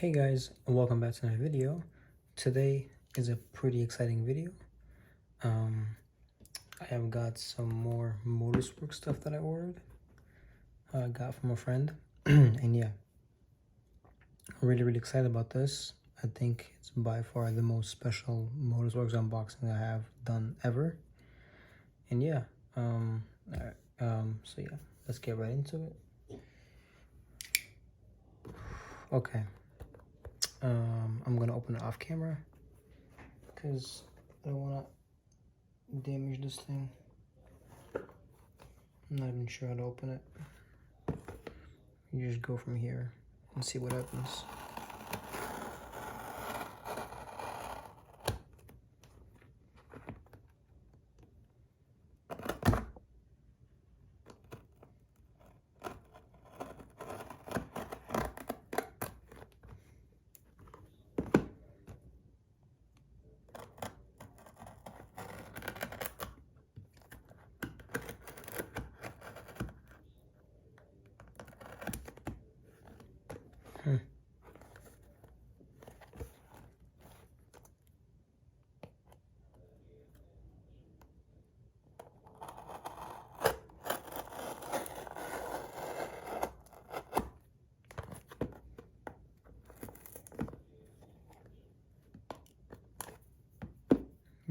Hey guys, and welcome back to my video. Today is a pretty exciting video. I have got some more motorsport stuff that I ordered. I got from a friend, and yeah, I'm really excited about this. I think it's by far the most special motorsports unboxing I have done ever. And yeah, alright, so yeah, let's get right into it. Okay. I'm gonna open it off camera because I don't wanna damage this thing. I'm not even sure how to open it. You just go from here and see what happens.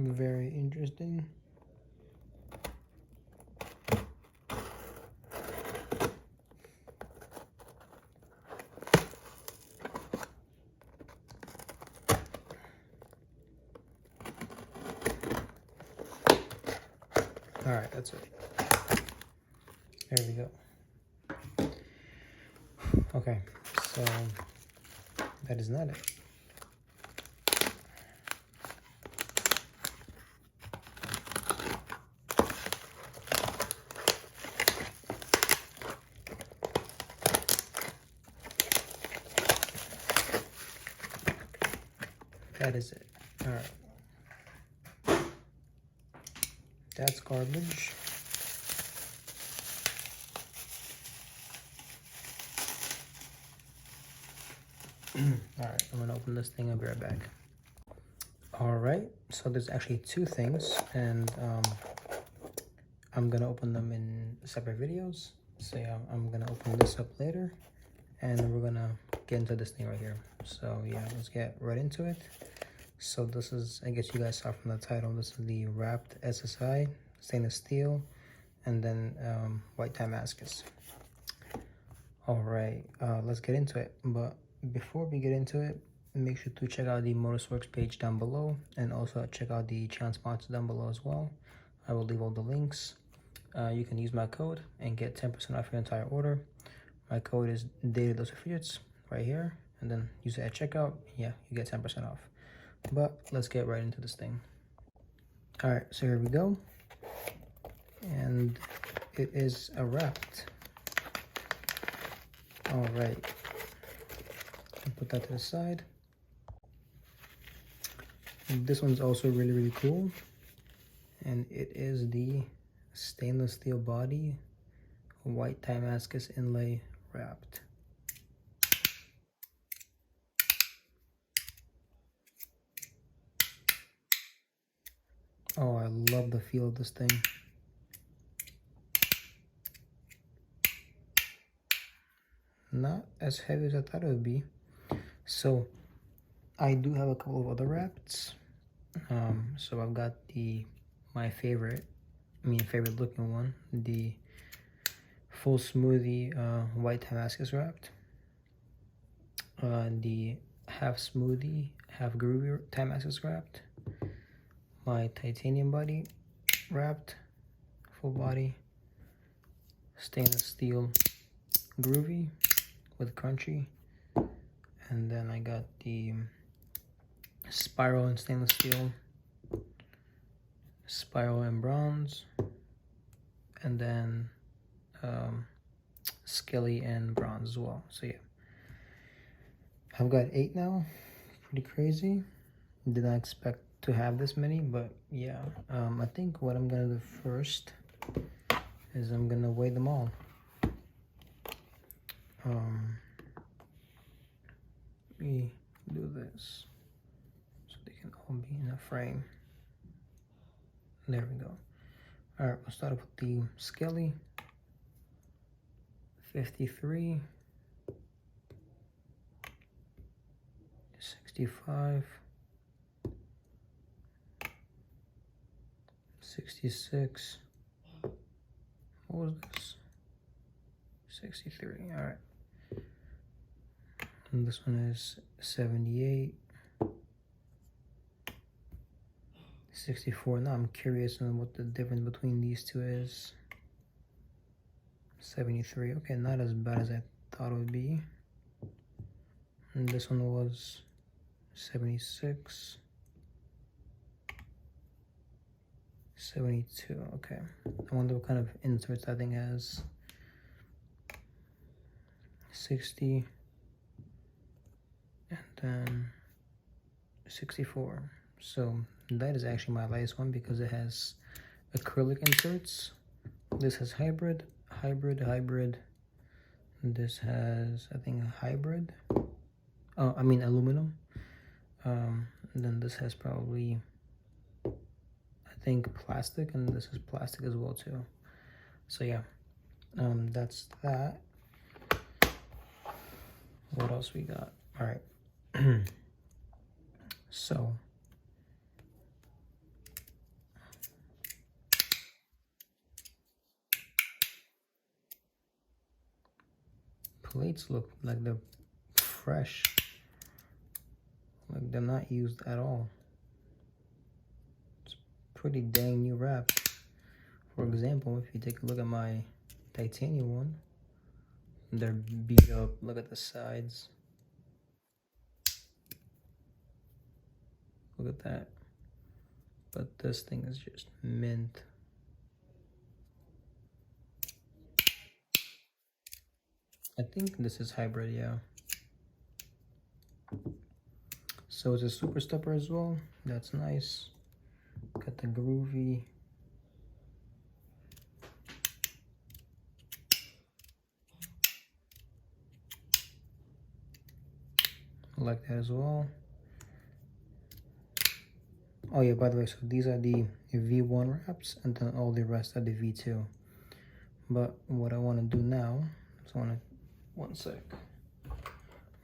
Very interesting. All right, that's it. There we go. Okay, so that is not it. That is it. All right. That's garbage. All right, I'm gonna open this thing. I'll be right back. All right, so there's actually two things, and I'm gonna open them in separate videos. So yeah, I'm gonna open this up later, and we're gonna get into this thing right here. So yeah, let's get right into it. So this is, I guess you guys saw from the title, this is the Rapt SSI, stainless steel, and then white Timascus. All right, let's get into it. But before we get into it, make sure to check out the Motorsports page down below, and also check out the channel sponsor down below as well. I will leave all the links. You can use my code and get 10% off your entire order. My code is Fidgets right here, and then use it at checkout. Yeah, you get 10% off. But let's get right into this thing. All right, so here we go, and it is a Rapt. All right, I'll put that to the side. And this one's also really cool, and it is the stainless steel body white Timascus inlay Rapt. Oh, I love the feel of this thing. Not as heavy as I thought it would be. So I do have a couple of other Rapts. So I've got my favorite looking one, the full smoothie white Timascus Rapt, the half smoothie, half groovy Timascus Rapt, my titanium body Rapt, full body, stainless steel groovy with crunchy, and then I got the spiral and stainless steel, spiral and bronze, and then skelly and bronze as well. So yeah, I've got 8 now. Pretty crazy. Did not expect to have this many, but yeah, I think what I'm gonna do first is I'm gonna weigh them all. me do this so they can all be in a frame. There we go. All right, we'll start off with the Skelly. 53, 65, 66. What was this? 63. All right. And this one is 78, 64. Now I'm curious on what the difference between these two is. 73. Okay, not as bad as I thought it would be. And this one was 76, 72. Okay, I wonder what kind of inserts that thing has. 60, and then 64. So that is actually my lightest one because it has acrylic inserts. This has hybrid. This has, I think, a hybrid. Oh, I mean aluminum. Then this has probably, I think, plastic, and this is plastic as well too. So yeah, that's that. What else we got? All right. So plates look like they're fresh, like they're not used at all. It's pretty dang new Rapt. For example, if you take a look at my titanium one, they're beat up. Look at the sides. Look at that. But this thing is just mint. I think this is hybrid, yeah. So it's a super stepper as well. That's nice. Got the groovy. I like that as well. Oh yeah, by the way, so these are the V1 Rapts, and then all the rest are the V2. But what I want to do now is one sec.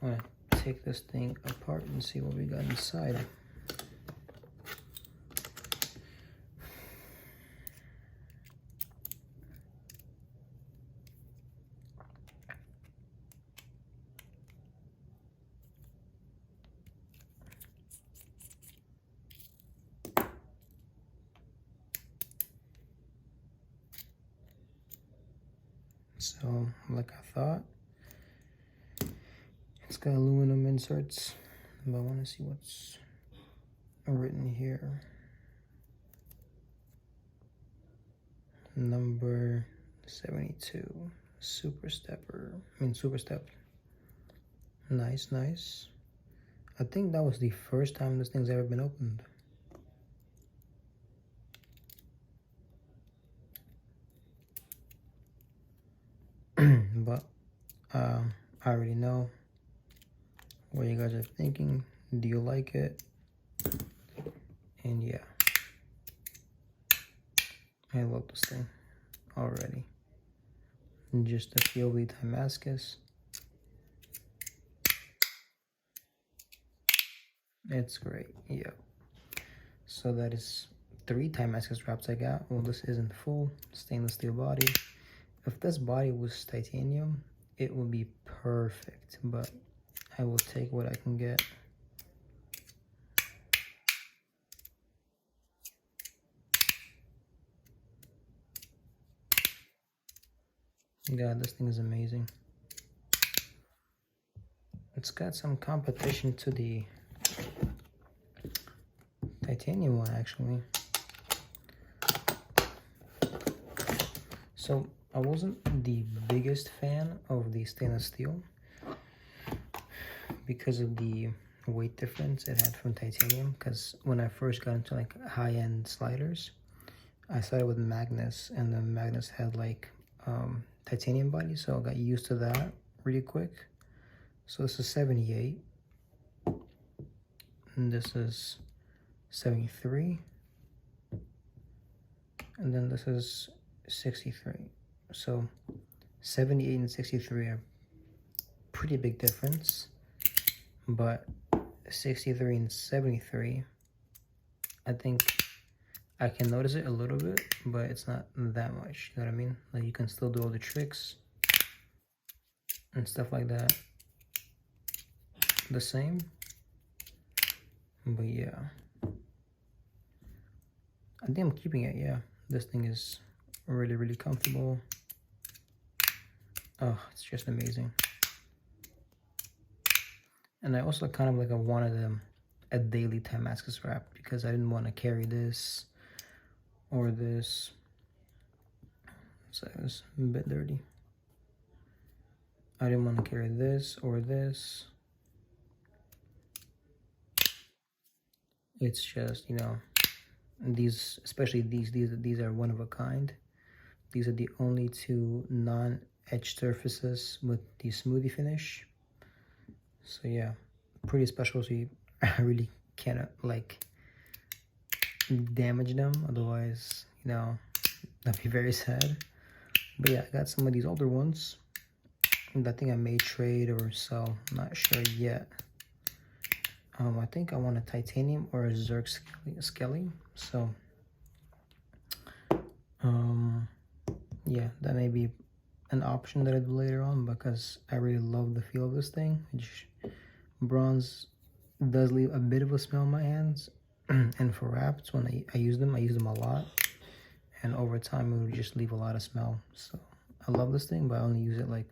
I want to take this thing apart and see what we got inside. So, like I thought, it's got aluminum inserts, but I want to see what's written here. Number 72, super stepper. Super step. Nice, nice. I think that was the first time this thing's ever been opened. But I already know what you guys are thinking. Do you like it? And yeah, I love this thing already. And just a feel the Timascus. It's great, yeah. So that is 3 Timascus Rapts I got. Well, this isn't full stainless steel body. If this body was titanium, it would be perfect, but I will take what I can get. God, this thing is amazing. It's got some competition to the titanium one, actually. So I wasn't the biggest fan of the stainless steel because of the weight difference it had from titanium. Because when I first got into like high-end sliders, I started with Magnus, and the Magnus had like titanium body, so I got used to that really quick. So this is 78, and this is 73, and then this is 63. So 78 and 63 are pretty big difference, but 63 and 73, I think I can notice it a little bit, but it's not that much, you know what I mean? Like, you can still do all the tricks and stuff like that the same, but yeah, I think I'm keeping it. Yeah, this thing is really comfortable. Oh, it's just amazing. And I also kind of like, I wanted a daily Timascus Rapt, because I didn't want to carry this or this, so it was a bit dirty. I didn't want to carry this or this. It's just, you know, these, especially these are one of a kind. These are the only two non-etched surfaces with the smoothie finish. So yeah, pretty special. So I really cannot like damage them, otherwise, you know, that'd be very sad. But yeah, I got some of these older ones that I think I may trade or sell. I'm not sure yet. I think I want a titanium or a Zerk Skelly. So yeah, that may be an option that I do later on, because I really love the feel of this thing. Bronze does leave a bit of a smell in my hands, and for Rapts, when I use them a lot, and over time it would just leave a lot of smell. So I love this thing, but I only use it like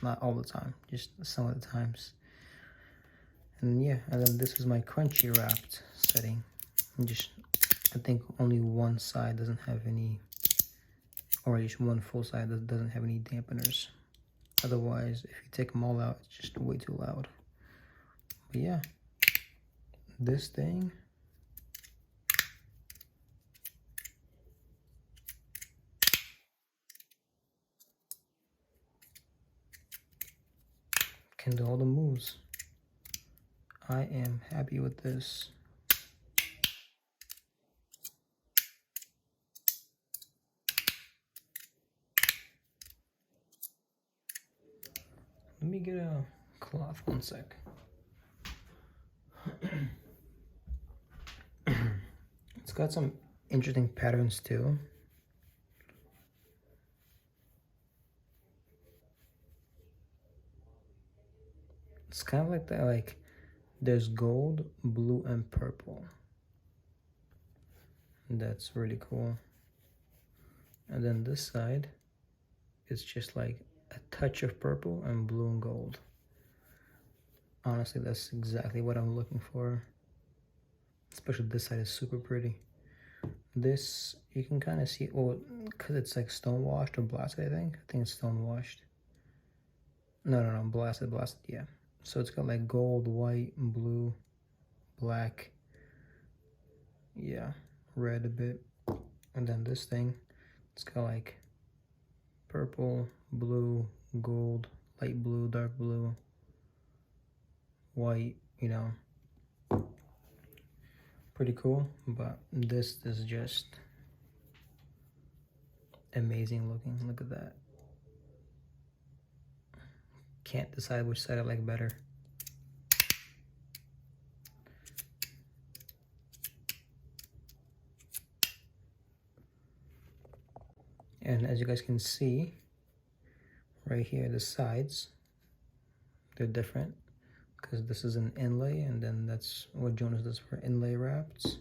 not all the time, just some of the times. And yeah, and then this is my crunchy Rapt setting. And I think only one side doesn't have any, or at least one full side that doesn't have any dampeners. Otherwise, if you take them all out, it's just way too loud. But yeah, this thing can do all the moves. I am happy with this. Let me get a cloth, one sec. It's got some interesting patterns too. It's kind of like that, like there's gold, blue, and purple. That's really cool. And then this side, it's just like a touch of purple and blue and gold. Honestly, that's exactly what I'm looking for. Especially this side is super pretty. This, you can kind of see, well, because it's like stone washed or blasted, I think. I think it's stone washed. No, blasted, yeah. So it's got like gold, white, blue, black, yeah, red a bit. And then this thing, it's got like purple, blue, gold, light blue, dark blue, white, you know. Pretty cool, but this is just amazing looking. Look at that. Can't decide which side I like better. And as you guys can see, right here, the sides, they're different, because this is an inlay, and then that's what Jonas does for inlay Rapts.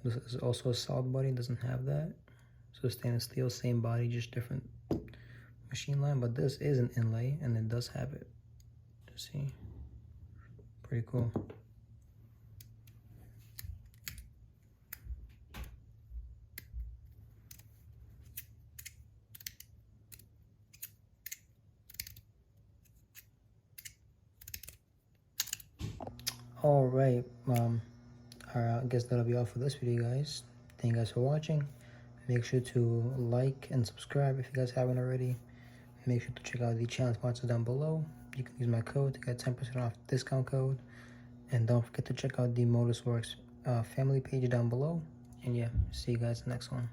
This is also a solid body, doesn't have that. So stainless steel, same body, just different machine line, but this is an inlay, and it does have it. See? Pretty cool. All right, I guess that'll be all for this video, guys. Thank you guys for watching. Make sure to like and subscribe if you guys haven't already. Make sure to check out the channel sponsors down below. You can use my code to get 10% off discount code. And don't forget to check out the Modus Works family page down below. And yeah, see you guys in the next one.